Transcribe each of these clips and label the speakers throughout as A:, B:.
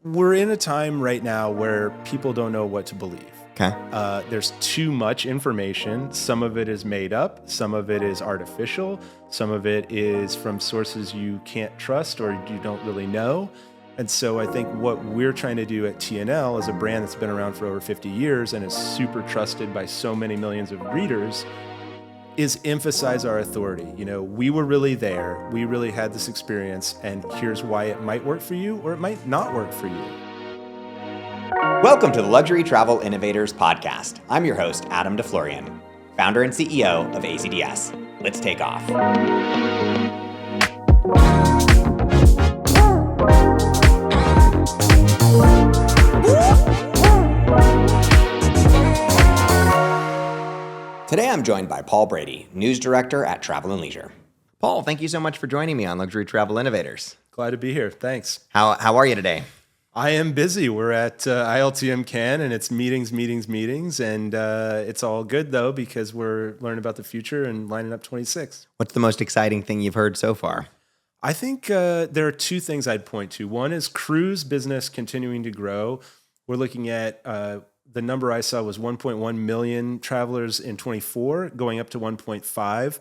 A: We're in a time right now where people don't know what to believe.
B: Okay.
A: There's too much information. Some of it is made up. Some of it is artificial. Some of it is from sources you can't trust or you don't really know. And so I think what we're trying to do at TNL as a brand that's been around for over 50 years and is super trusted by so many millions of readers is emphasize our authority. We were really there. We really had this experience, and here's why it might work for you or it might not work for you.
B: Welcome to the Luxury Travel Innovators podcast. I'm your host, Adam Deflorian, founder and CEO of ACDS. Let's take off. Today I'm joined by Paul Brady, news director at Travel + Leisure. Paul, thank you so much for joining me on Luxury Travel Innovators.
A: Glad to be here. Thanks.
B: How are you today?
A: I am busy. We're at ILTM Cannes, and it's meetings, and it's all good though because we're learning about the future and lining up 26.
B: What's the most exciting thing you've heard so far?
A: I think there are two things I'd point to. One is cruise business continuing to grow. We're looking at the number I saw was 1.1 million travelers in 24, going up to 1.5,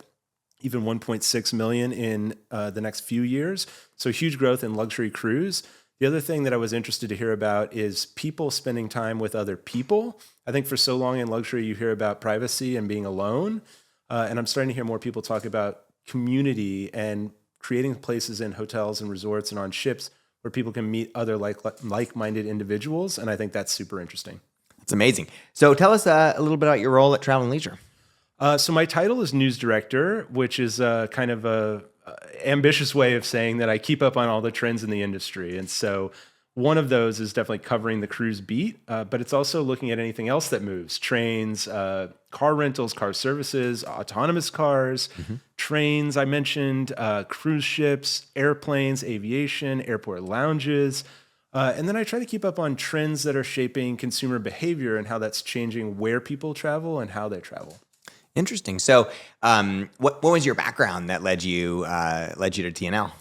A: even 1.6 million in the next few years. So huge growth in luxury cruise. The other thing that I was interested to hear about is people spending time with other people. I think for so long in luxury, you hear about privacy and being alone. And I'm starting to hear more people talk about community and creating places in hotels and resorts and on ships where people can meet other like-minded individuals. And I think that's super interesting.
B: That's amazing. So tell us a little bit about your role at Travel + Leisure.
A: So my title is news director, which is kind of a ambitious way of saying that I keep up on all the trends in the industry. And so one of those is definitely covering the cruise beat, but it's also looking at anything else that moves: trains, car rentals, car services, autonomous cars, trains, I mentioned, cruise ships, airplanes, aviation, airport lounges. And then I try to keep up on trends that are shaping consumer behavior and how that's changing where people travel and how they travel.
B: Interesting. So, what was your background that led you to TNL?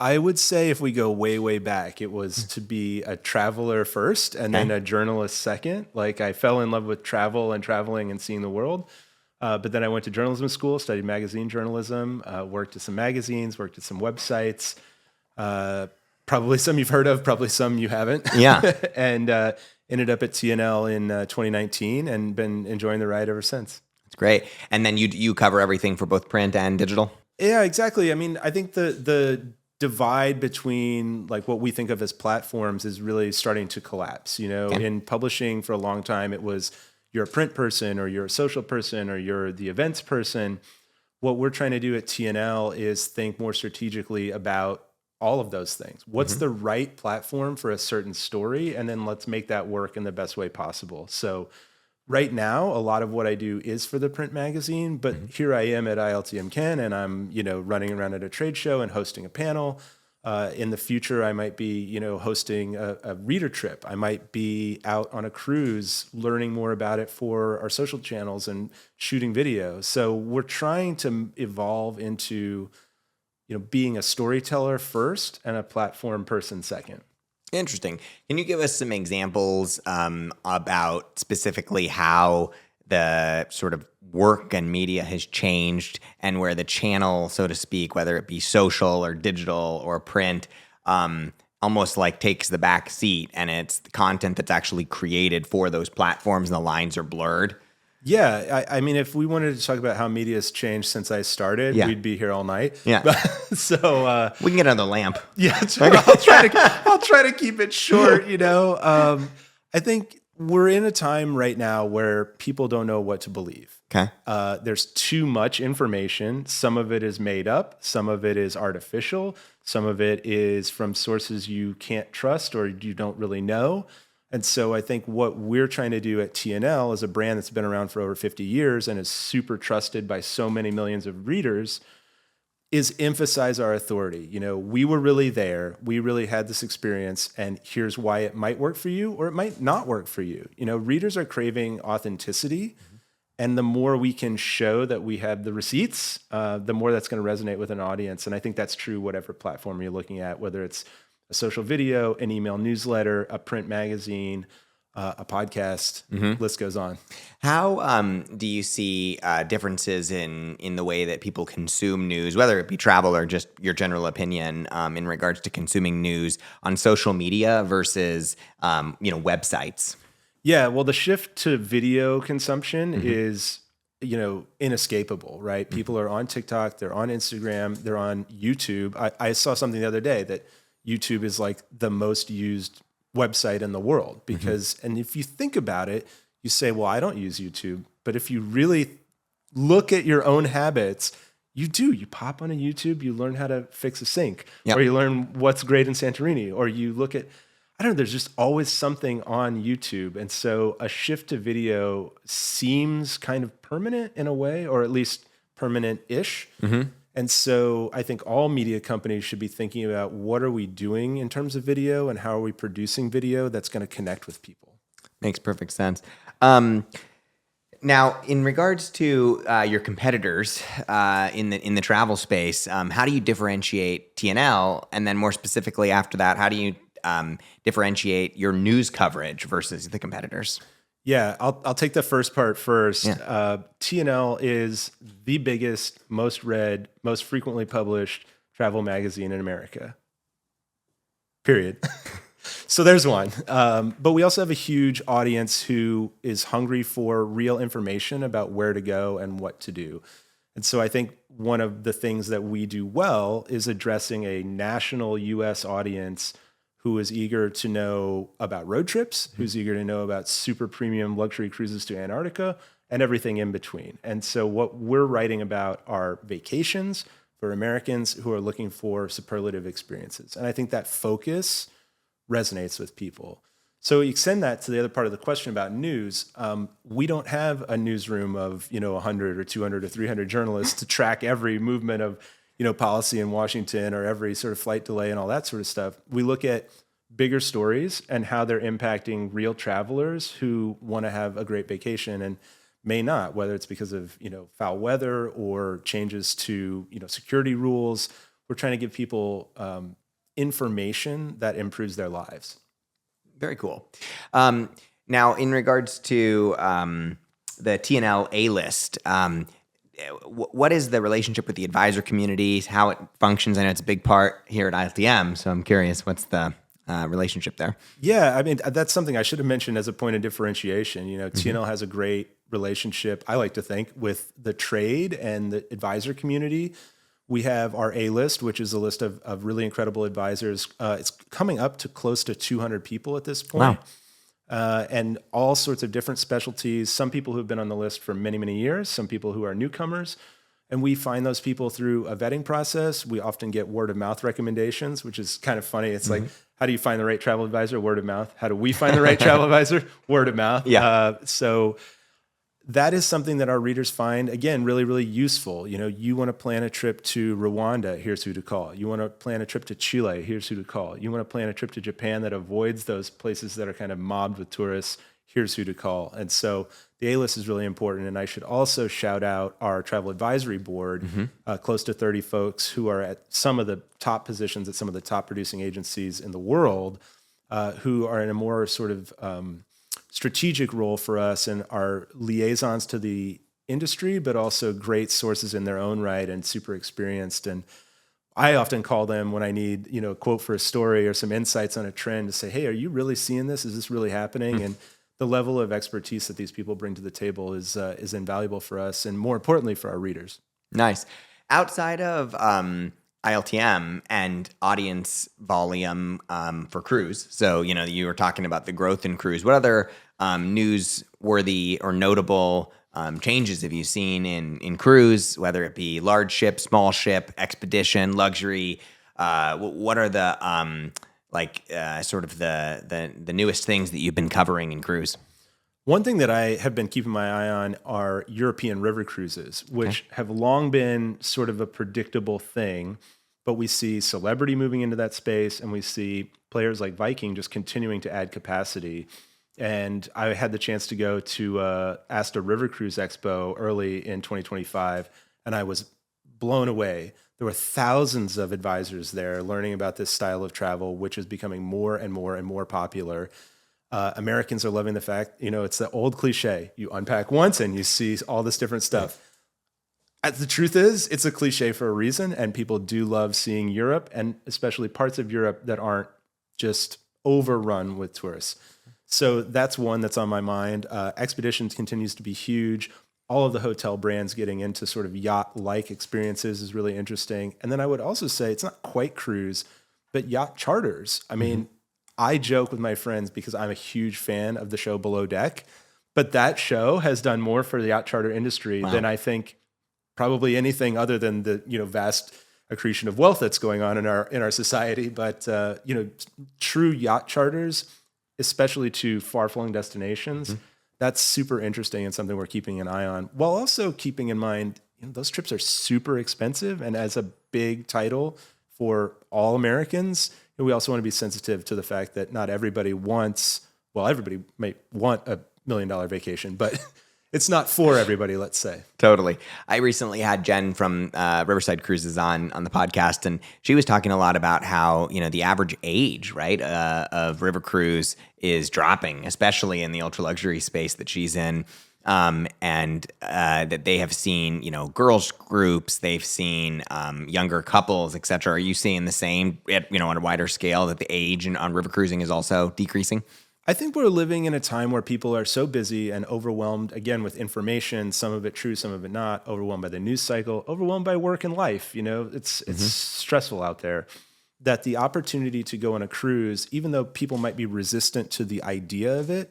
A: I would say if we go way, way back, it was to be a traveler first and then a journalist second. Like I fell in love with travel and traveling and seeing the world. But then I went to journalism school, studied magazine journalism, worked at some magazines, worked at some websites. Probably some you've heard of, probably some you haven't.
B: Yeah.
A: And ended up at TNL in 2019 and been enjoying the ride ever since.
B: It's great. And then you cover everything for both print and digital?
A: Yeah, exactly. I mean, I think the divide between like what we think of as platforms is really starting to collapse. In publishing for a long time, it was you're a print person or you're a social person or you're the events person. What we're trying to do at TNL is think more strategically about all of those things. What's the right platform for a certain story? And then let's make that work in the best way possible. So right now, a lot of what I do is for the print magazine, but here I am at ILTM Cannes and I'm, running around at a trade show and hosting a panel. In the future, I might be, hosting a reader trip. I might be out on a cruise, learning more about it for our social channels and shooting video. So we're trying to evolve into being a storyteller first and a platform person second.
B: Interesting. Can you give us some examples about specifically how the sort of work and media has changed and where the channel, so to speak, whether it be social or digital or print, almost like takes the back seat and it's the content that's actually created for those platforms and the lines are blurred?
A: Yeah, I mean, if we wanted to talk about how media has changed since I started, we'd be here all night.
B: Yeah.
A: So
B: we can get another lamp.
A: Yeah, I'll try to keep it short. I think we're in a time right now where people don't know what to believe.
B: Okay.
A: There's too much information. Some of it is made up. Some of it is artificial. Some of it is from sources you can't trust or you don't really know. And so I think what we're trying to do at TNL as a brand that's been around for over 50 years and is super trusted by so many millions of readers is emphasize our authority. We were really there. We really had this experience, and here's why it might work for you or it might not work for you. Readers are craving authenticity. And the more we can show that we have the receipts, the more that's going to resonate with an audience. And I think that's true whatever platform you're looking at, whether it's a a social video, an email newsletter, a print magazine, a podcast, list goes on.
B: How do you see differences in the way that people consume news, whether it be travel or just your general opinion in regards to consuming news on social media versus websites?
A: Yeah, well, the shift to video consumption is inescapable, right? People are on TikTok, they're on Instagram, they're on YouTube. I saw something the other day that YouTube is like the most used website in the world because, and if you think about it, you say, well, I don't use YouTube. But if you really look at your own habits, you pop on a YouTube, you learn how to fix a sink, or you learn what's great in Santorini, or you look at, I don't know, there's just always something on YouTube. And so a shift to video seems kind of permanent in a way, or at least permanent-ish. And so I think all media companies should be thinking about what are we doing in terms of video and how are we producing video that's going to connect with people.
B: Makes perfect sense. Now, in regards to your competitors in the travel space, how do you differentiate TNL? And then more specifically after that, how do you differentiate your news coverage versus the competitors?
A: Yeah, I'll take the first part first. TNL is the biggest, most read, most frequently published travel magazine in America. Period. So there's one. But we also have a huge audience who is hungry for real information about where to go and what to do. And so I think one of the things that we do well is addressing a national U.S. audience who is eager to know about road trips, who's eager to know about super premium luxury cruises to Antarctica, and everything in between. And so what we're writing about are vacations for Americans who are looking for superlative experiences. And I think that focus resonates with people. So you extend that to the other part of the question about news. We don't have a newsroom of 100 or 200 or 300 journalists to track every movement of policy in Washington or every sort of flight delay and all that sort of stuff. We look at bigger stories and how they're impacting real travelers who want to have a great vacation and may not, whether it's because of foul weather or changes to security rules. We're trying to give people information that improves their lives.
B: Very cool. Now, in regards to the TNL A-list, what is the relationship with the advisor community, how it functions? I know it's a big part here at ILTM, so I'm curious, what's the relationship there?
A: Yeah, I mean, that's something I should have mentioned as a point of differentiation. TNL has a great relationship, I like to think, with the trade and the advisor community. We have our A-list, which is a list of really incredible advisors. It's coming up to close to 200 people at this point. Wow. And all sorts of different specialties. Some people who have been on the list for many, many years, some people who are newcomers. And we find those people through a vetting process. We often get word of mouth recommendations, which is kind of funny. It's like, how do you find the right travel advisor? Word of mouth. How do we find the right travel advisor? Word of mouth.
B: Yeah.
A: So that is something that our readers find, again, really, really useful. You want to plan a trip to Rwanda, here's who to call. You want to plan a trip to Chile, here's who to call. You want to plan a trip to Japan that avoids those places that are kind of mobbed with tourists, here's who to call. And so the A-list is really important. And I should also shout out our travel advisory board, close to 30 folks who are at some of the top positions at some of the top producing agencies in the world, who are in a more sort of strategic role for us and are liaisons to the industry, but also great sources in their own right and super experienced. And I often call them when I need, a quote for a story or some insights on a trend to say, hey, are you really seeing this? Is this really happening? And the level of expertise that these people bring to the table is invaluable for us and more importantly for our readers.
B: Nice. Outside of ILTM and audience volume for cruise. So, you were talking about the growth in cruise. What other newsworthy or notable changes have you seen in cruise, whether it be large ship, small ship, expedition, luxury? What are the sort of the newest things that you've been covering in cruise?
A: One thing that I have been keeping my eye on are European river cruises, which have long been sort of a predictable thing, but we see celebrity moving into that space and we see players like Viking just continuing to add capacity. And I had the chance to go to Asta River Cruise Expo early in 2025, and I was blown away. There were thousands of advisors there learning about this style of travel, which is becoming more and more and more popular. Americans are loving the fact, it's the old cliche. You unpack once and you see all this different stuff. The truth is, it's a cliche for a reason, and people do love seeing Europe, and especially parts of Europe that aren't just overrun with tourists. So that's one that's on my mind. Expeditions continues to be huge. All of the hotel brands getting into sort of yacht-like experiences is really interesting. And then I would also say it's not quite cruise, but yacht charters. I mean, I joke with my friends because I'm a huge fan of the show Below Deck, but that show has done more for the yacht charter industry than I think probably anything other than the vast accretion of wealth that's going on in our society. But true yacht charters, especially to far-flung destinations, that's super interesting and something we're keeping an eye on, while also keeping in mind those trips are super expensive. And as a big title for all Americans, we also want to be sensitive to the fact that not everybody everybody might want $1 million vacation, but it's not for everybody, let's say.
B: Totally. I recently had Jen from Riverside Cruises on the podcast, and she was talking a lot about how, the average age, right, of river cruise is dropping, especially in the ultra luxury space that she's in. And that they have seen, girls groups, they've seen younger couples, et cetera. Are you seeing the same, on a wider scale, that the age on river cruising is also decreasing?
A: I think we're living in a time where people are so busy and overwhelmed, again, with information, some of it true, some of it not, overwhelmed by the news cycle, overwhelmed by work and life. It's stressful out there, that the opportunity to go on a cruise, even though people might be resistant to the idea of it,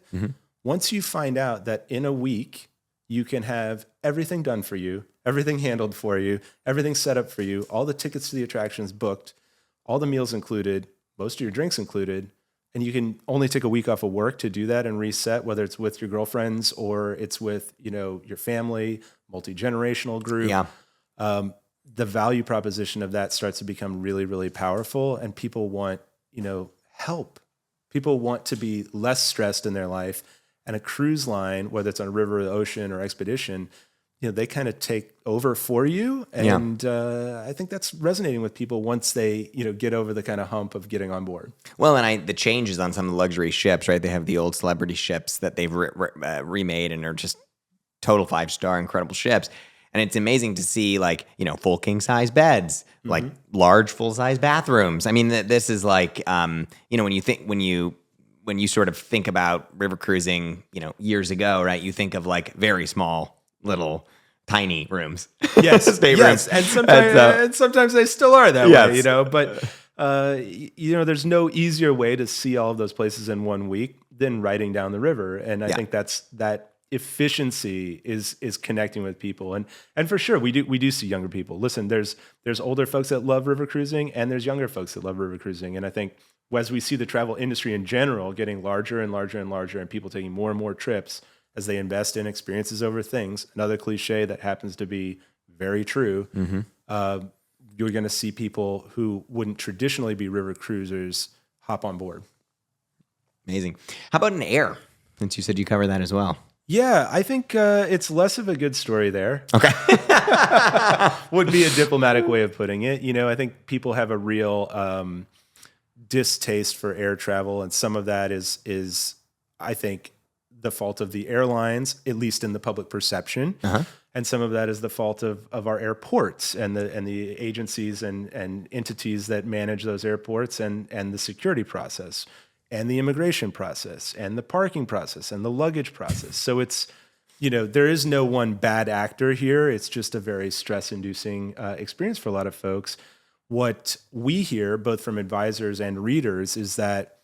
A: once you find out that in a week you can have everything done for you, everything handled for you, everything set up for you, all the tickets to the attractions booked, all the meals included, most of your drinks included, and you can only take a week off of work to do that and reset, whether it's with your girlfriends or it's with, your family, multi-generational group.
B: Yeah.
A: The value proposition of that starts to become really, really powerful, and people want, help. People want to be less stressed in their life, and a cruise line, whether it's on a river or the ocean or expedition, they kind of take over for you. And I think that's resonating with people once they, get over the kind of hump of getting on board.
B: Well, and the changes on some of the luxury ships, right? They have the old celebrity ships that they've remade and are just total 5-star incredible ships. And it's amazing to see full king size beds, like large full size bathrooms. I mean, this is like, when you sort of think about river cruising, years ago, right? You think of very small, little, tiny rooms.
A: Yes,
B: rooms.
A: And sometimes they still are that
B: Yes.
A: way, But there's no easier way to see all of those places in 1 week than riding down the river, and I think that efficiency is connecting with people, and for sure we do see younger people. Listen, there's older folks that love river cruising, and there's younger folks that love river cruising, and I think as we see the travel industry in general getting larger and larger and larger, and people taking more and more trips as they invest in experiences over things, another cliche that happens to be very true, you're going to see people who wouldn't traditionally be river cruisers hop on board.
B: Amazing. How about in air? Since you said you cover that as well.
A: Yeah, I think it's less of a good story there.
B: Okay.
A: Would be a diplomatic way of putting it. I think people have a real distaste for air travel, and some of that is I think, the fault of the airlines, at least in the public perception. And some of that is the fault of our airports and the agencies and entities that manage those airports and the security process and the immigration process and the parking process and the luggage process. So it's, there is no one bad actor here. It's just a very stress-inducing experience for a lot of folks. What we hear, both from advisors and readers, is that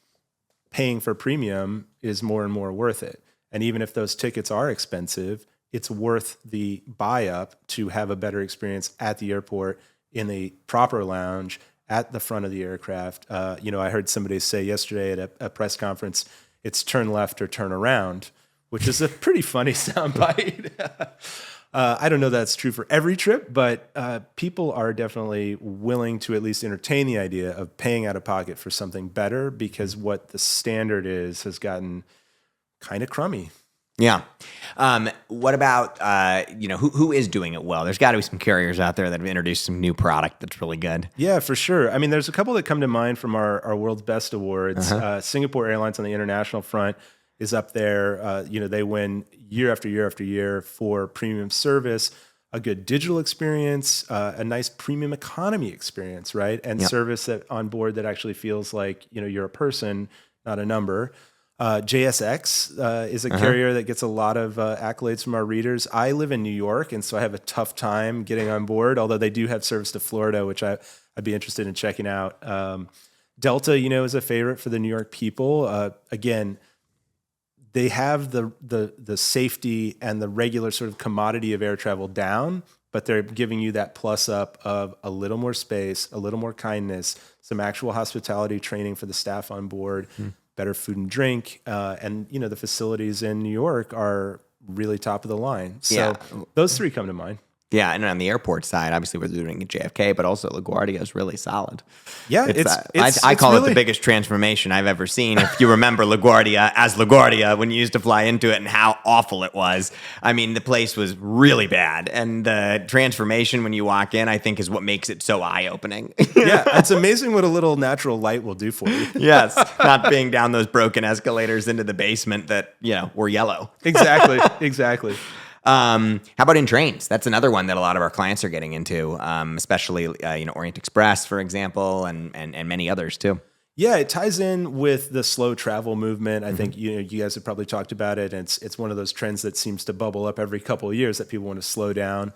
A: paying for premium is more and more worth it. And even if those tickets are expensive, it's worth the buy-up to have a better experience at the airport, in the proper lounge, at the front of the aircraft. I heard somebody say yesterday at a press conference, it's turn left or turn around, which is a pretty funny soundbite. I don't know that's true for every trip, but people are definitely willing to at least entertain the idea of paying out of pocket for something better, because what the standard has gotten kind of crummy.
B: Yeah. What about, who is doing it well? There's got to be some carriers out there that have introduced some new product that's really good.
A: Yeah, for sure. I mean, there's a couple that come to mind from our World's Best Awards. Singapore Airlines on the international front is up there. They win year after year after year for premium service, a good digital experience, a nice premium economy experience, right? And service that on board that actually feels like, you're a person, not a number. JSX is a carrier that gets a lot of accolades from our readers. I live in New York, and so I have a tough time getting on board, although they do have service to Florida, which I'd be interested in checking out. Delta, is a favorite for the New York people. Again, they have the safety and the regular sort of commodity of air travel down, but they're giving you that plus up of a little more space, a little more kindness, some actual hospitality training for the staff on board, better food and drink. And, the facilities in New York are really top of the line. So those three come to mind.
B: Yeah, and on the airport side, obviously we're doing JFK, but also LaGuardia is really solid.
A: Yeah,
B: I call it the biggest transformation I've ever seen. If you remember LaGuardia as LaGuardia when you used to fly into it and how awful it was. I mean, the place was really bad, and the transformation when you walk in, I think, is what makes it so eye-opening.
A: Yeah, it's amazing what a little natural light will do for you.
B: Yes, not being down those broken escalators into the basement that were yellow.
A: Exactly.
B: How about in trains? That's another one that a lot of our clients are getting into, especially Orient Express, for example, and many others too.
A: Yeah, it ties in with the slow travel movement. I think you guys have probably talked about it. And it's one of those trends that seems to bubble up every couple of years that people want to slow down.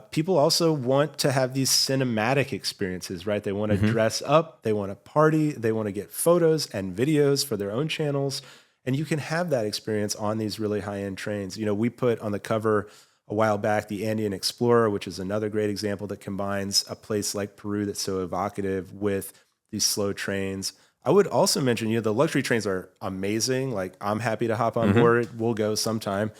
A: People also want to have these cinematic experiences, right? They want to dress up, they want to party, they want to get photos and videos for their own channels. And you can have that experience on these really high-end trains. We put on the cover a while back the Andean Explorer, which is another great example that combines a place like Peru that's so evocative with these slow trains. I would also mention, the luxury trains are amazing. Like, I'm happy to hop on board. We'll go sometime.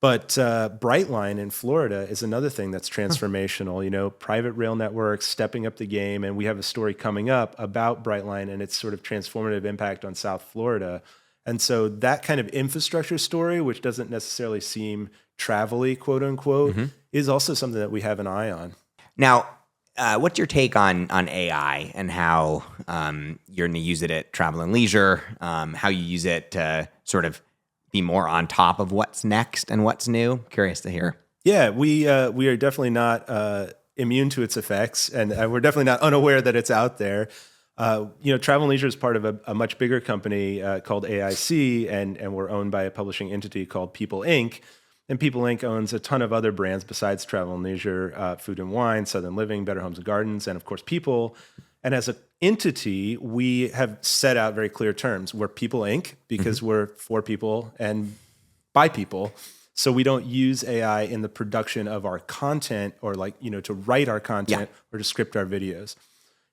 A: But Brightline in Florida is another thing that's transformational. Private rail networks stepping up the game. And we have a story coming up about Brightline and its sort of transformative impact on South Florida. And so that kind of infrastructure story, which doesn't necessarily seem travel-y, quote unquote, is also something that we have an eye on.
B: Now, what's your take on AI and how you're going to use it at Travel and Leisure, how you use it to sort of be more on top of what's next and what's new? Curious to hear.
A: Yeah, we are definitely not immune to its effects, and we're definitely not unaware that it's out there. Travel and Leisure is part of a much bigger company called AIC, and we're owned by a publishing entity called People Inc. And People Inc. owns a ton of other brands besides Travel and Leisure, Food and Wine, Southern Living, Better Homes and Gardens, and of course People. And as an entity, we have set out very clear terms. We're People Inc. because we're for people and by people. So we don't use AI in the production of our content or to write our content or to script our videos.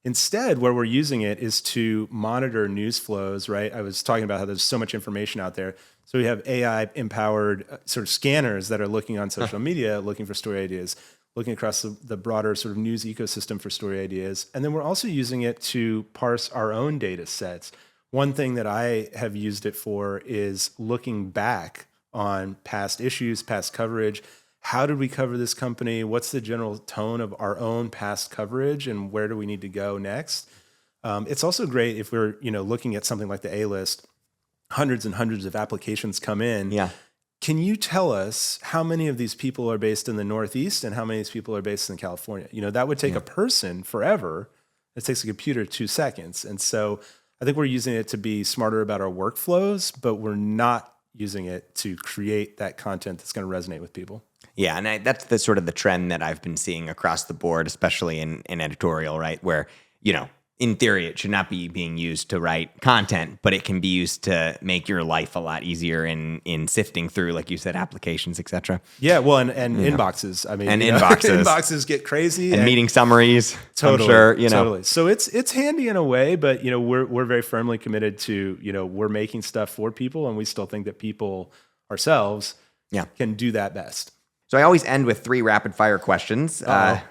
A: Instead, where we're using it is to monitor news flows, right? I was talking about how there's so much information out there. So we have AI-empowered sort of scanners that are looking on social media, looking for story ideas, looking across the broader sort of news ecosystem for story ideas. And then we're also using it to parse our own data sets. One thing that I have used it for is looking back on past issues, past coverage. How did we cover this company? What's the general tone of our own past coverage, and where do we need to go next? It's also great if we're looking at something like the A-list. Hundreds and hundreds of applications come in.
B: Yeah.
A: Can you tell us how many of these people are based in the Northeast and how many of these people are based in California? That would take a person forever. It takes a computer 2 seconds. And so I think we're using it to be smarter about our workflows, but we're not using it to create that content that's going to resonate with people.
B: Yeah, and that's the sort of the trend that I've been seeing across the board, especially in editorial, right? Where, in theory, it should not be being used to write content, but it can be used to make your life a lot easier in sifting through, like you said, applications, et cetera.
A: Yeah, well, and inboxes. I mean,
B: inboxes.
A: Inboxes get crazy.
B: And meeting summaries,
A: totally,
B: I'm sure,
A: Totally. So it's handy in a way, but, we're very firmly committed to, we're making stuff for people, and we still think that people ourselves can do that best.
B: So I always end with 3 rapid fire questions, and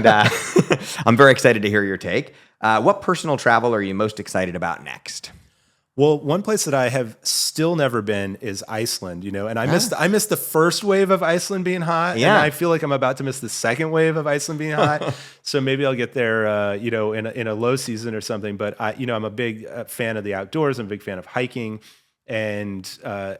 B: I'm very excited to hear your take. What personal travel are you most excited about next?
A: Well, one place that I have still never been is Iceland, and I missed the first wave of Iceland being hot.
B: Yeah.
A: And I feel like I'm about to miss the second wave of Iceland being hot. So maybe I'll get there, in a low season or something. But I'm a big fan of the outdoors. I'm a big fan of hiking. And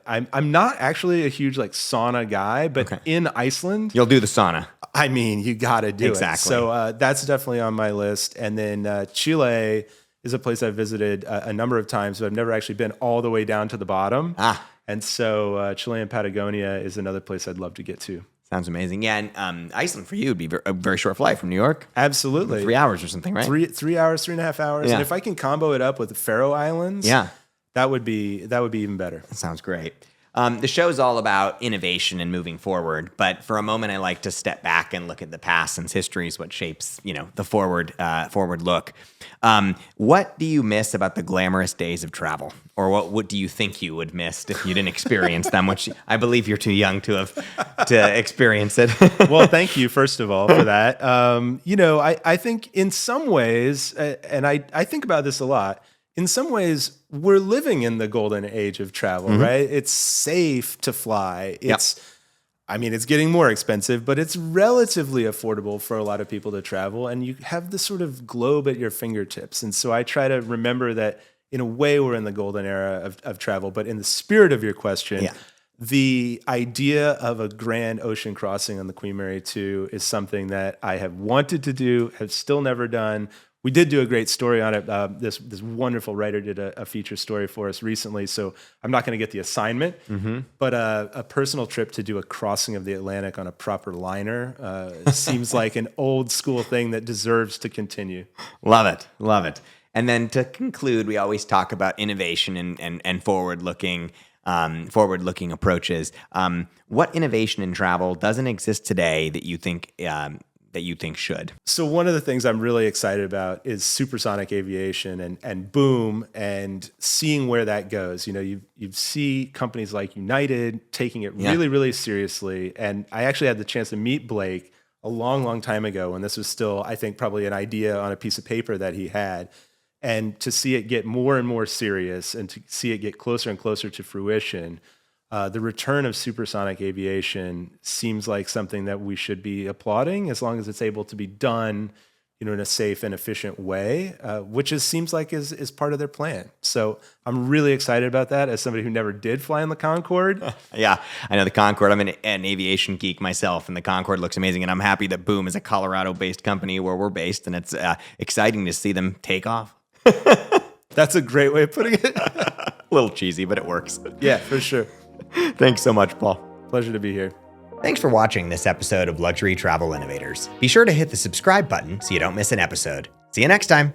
A: I'm not actually a huge sauna guy, but in Iceland,
B: You'll do the sauna.
A: I mean, you got to do it.
B: Exactly.
A: So that's definitely on my list. And then Chile is a place I've visited a number of times, but I've never actually been all the way down to the bottom. And so Chilean Patagonia is another place I'd love to get to.
B: Sounds amazing. Yeah, and Iceland for you would be a very short flight from New York.
A: Absolutely.
B: 3 hours or something, right?
A: 3 hours, 3.5 hours.
B: Yeah.
A: And if I can combo it up with the Faroe Islands, that would be even better.
B: That sounds great. The show is all about innovation and moving forward, but for a moment, I like to step back and look at the past, since history is what shapes, the forward look. What do you miss about the glamorous days of travel, or what do you think you would miss if you didn't experience them? Which I believe you're too young to experience it.
A: Well, thank you first of all for that. I think in some ways, and I think about this a lot. In some ways, we're living in the golden age of travel, right? It's safe to fly. It's getting more expensive, but it's relatively affordable for a lot of people to travel. And you have this sort of globe at your fingertips. And so I try to remember that in a way we're in the golden era of travel. But in the spirit of your question, the idea of a grand ocean crossing on the Queen Mary 2 is something that I have wanted to do, have still never done. We did do a great story on it. This wonderful writer did a feature story for us recently, so I'm not going to get the assignment, but a personal trip to do a crossing of the Atlantic on a proper liner seems like an old school thing that deserves to continue.
B: Love it. And then to conclude, we always talk about innovation and forward-looking approaches. What innovation in travel doesn't exist today that you think should?
A: So one of the things I'm really excited about is supersonic aviation and boom, and seeing where that goes. You see companies like United taking it really, really seriously. And I actually had the chance to meet Blake a long, long time ago when this was still, I think, probably an idea on a piece of paper that he had. And to see it get more and more serious and to see it get closer and closer to fruition, the return of supersonic aviation seems like something that we should be applauding, as long as it's able to be done, in a safe and efficient way, which seems like is part of their plan. So I'm really excited about that as somebody who never did fly in the Concorde.
B: Yeah, I know the Concorde. I'm an aviation geek myself, and the Concorde looks amazing. And I'm happy that Boom is a Colorado-based company where we're based, and it's exciting to see them take off.
A: That's a great way of putting it.
B: A little cheesy, but it works.
A: Yeah, for sure.
B: Thanks so much, Paul.
A: Pleasure to be here.
B: Thanks for watching this episode of Luxury Travel Innovators. Be sure to hit the subscribe button so you don't miss an episode. See you next time.